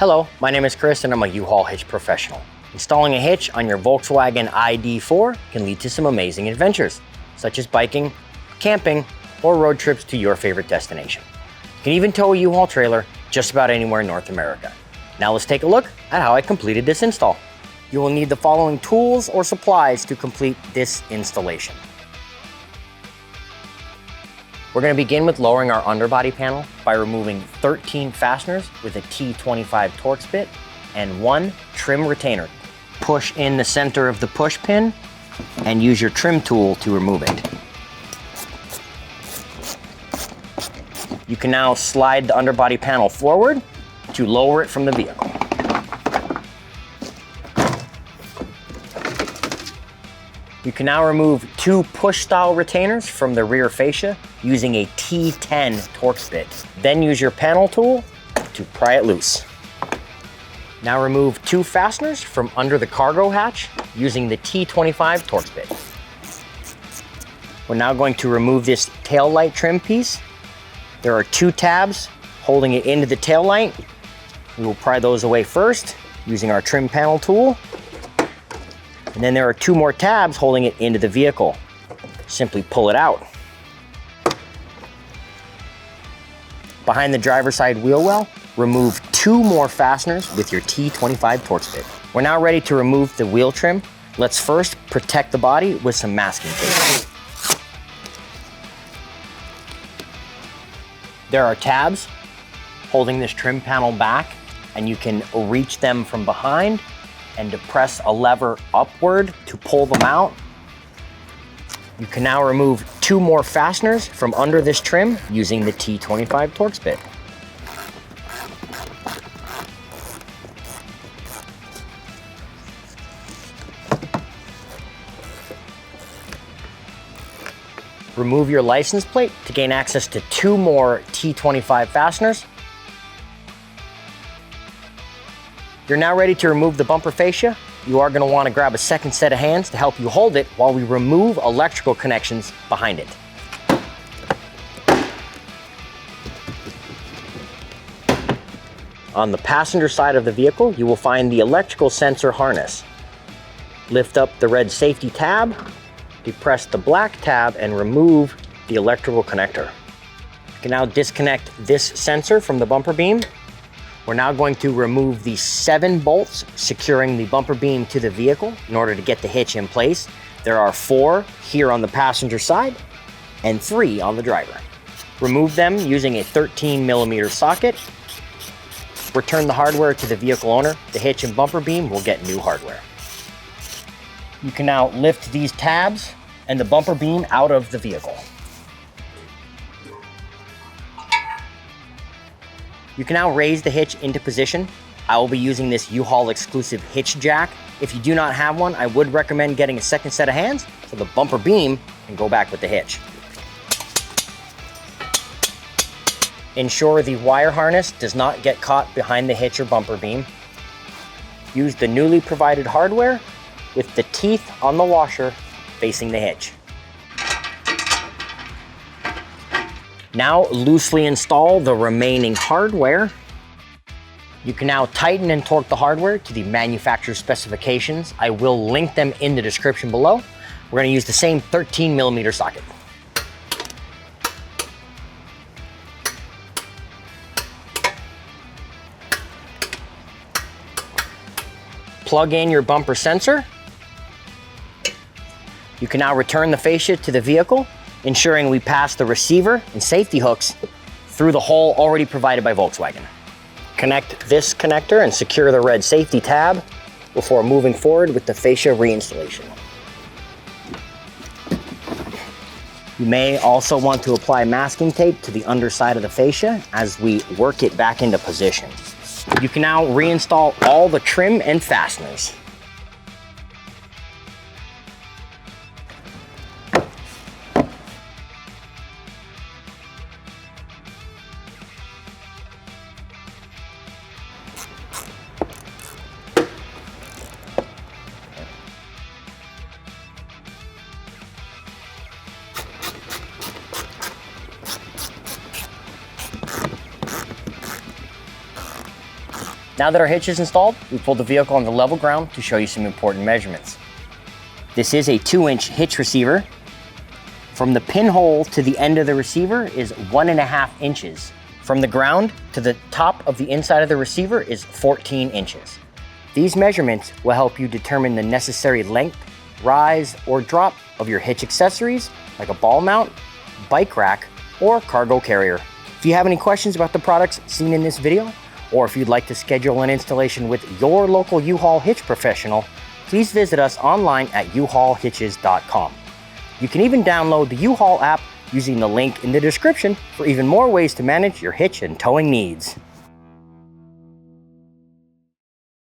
Hello, my name is Chris and I'm a U-Haul hitch professional. Installing a hitch on your Volkswagen ID.4 can lead to some amazing adventures, such as biking, camping, or road trips to your favorite destination. You can even tow a U-Haul trailer just about anywhere in North America. Now let's take a look at how I completed this install. You will need the following tools or supplies to complete this installation. We're going to begin with lowering our underbody panel by removing 13 fasteners with a T25 Torx bit and 1 trim retainer. Push in the center of the push pin and use your trim tool to remove it. You can now slide the underbody panel forward to lower it from the vehicle. You can now remove 2 push-style retainers from the rear fascia using a T10 Torx bit. Then use your panel tool to pry it loose. Now remove 2 fasteners from under the cargo hatch using the T25 Torx bit. We're now going to remove this taillight trim piece. There are 2 tabs holding it into the taillight. We will pry those away first using our trim panel tool. And then there are 2 more tabs holding it into the vehicle. Simply pull it out. Behind the driver's side wheel well, remove 2 more fasteners with your T25 Torx bit. We're now ready to remove the wheel trim. Let's first protect the body with some masking tape. There are tabs holding this trim panel back, and you can reach them from behind and depress a lever upward to pull them out. You can now remove 2 more fasteners from under this trim using the T25 Torx bit. Remove your license plate to gain access to 2 more T25 fasteners. You're now ready to remove the bumper fascia. You are going to want to grab a second set of hands to help you hold it while we remove electrical connections behind it. On the passenger side of the vehicle, you will find the electrical sensor harness. Lift up the red safety tab, depress the black tab, and remove the electrical connector. You can now disconnect this sensor from the bumper beam. We're now going to remove the 7 bolts securing the bumper beam to the vehicle in order to get the hitch in place. There are 4 here on the passenger side and 3 on the driver. Remove them using a 13mm socket. Return the hardware to the vehicle owner. The hitch and bumper beam will get new hardware. You can now lift these tabs and the bumper beam out of the vehicle. You can now raise the hitch into position. I will be using this U-Haul exclusive hitch jack. If you do not have one, I would recommend getting a second set of hands so the bumper beam can go back with the hitch. Ensure the wire harness does not get caught behind the hitch or bumper beam. Use the newly provided hardware with the teeth on the washer facing the hitch. Now loosely install the remaining hardware. You can now tighten and torque the hardware to the manufacturer's specifications. I will link them in the description below. We're going to use the same 13mm socket. Plug in your bumper sensor. You can now return the fascia to the vehicle, ensuring we pass the receiver and safety hooks through the hole already provided by Volkswagen. Connect this connector and secure the red safety tab before moving forward with the fascia reinstallation. You may also want to apply masking tape to the underside of the fascia as we work it back into position. You can now reinstall all the trim and fasteners. Now that our hitch is installed, we pulled the vehicle on the level ground to show you some important measurements. This is a 2-inch hitch receiver. From the pinhole to the end of the receiver is 1.5 inches. From the ground to the top of the inside of the receiver is 14 inches. These measurements will help you determine the necessary length, rise, or drop of your hitch accessories like a ball mount, bike rack, or cargo carrier. If you have any questions about the products seen in this video, or if you'd like to schedule an installation with your local U-Haul hitch professional, please visit us online at uhaulhitches.com. You can even download the U-Haul app using the link in the description for even more ways to manage your hitch and towing needs.